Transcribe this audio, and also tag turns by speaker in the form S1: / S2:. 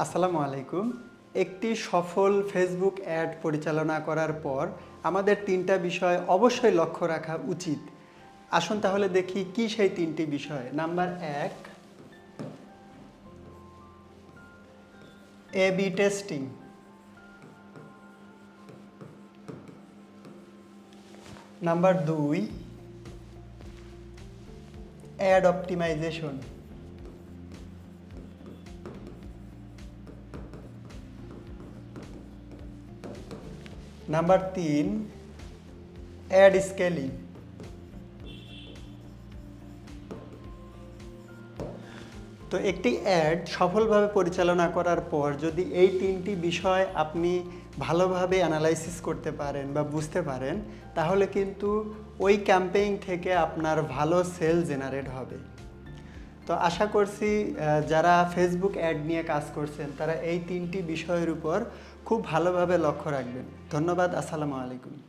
S1: আসসালামু আলাইকুম। একটি সফল ফেসবুক অ্যাড পরিচালনা করার পর আমাদের ৩টা বিষয় অবশ্যই লক্ষ্য রাখা উচিত। আসুন তাহলে দেখি কি সেই ৩টি বিষয়। Number ১, A/B testing. Number ২, ad optimisation. Number ৩, ad scaling. তো একটি অ্যাড সফলভাবে পরিচালনা করার পর যদি এই ৩টি বিষয় আপনি ভালোভাবে অ্যানালাইসিস করতে পারেন বা বুঝতে পারেন, তাহলে কিন্তু ওই ক্যাম্পেইন থেকে আপনার ভালো সেল জেনারেট হবে। তো আশা করছি যারা ফেসবুক অ্যাড নিয়ে কাজ করছেন তারা এই ৩টি বিষয়ের উপর খুব ভালোভাবে লক্ষ্য রাখবেন। ধন্যবাদ। আসসালামু আলাইকুম।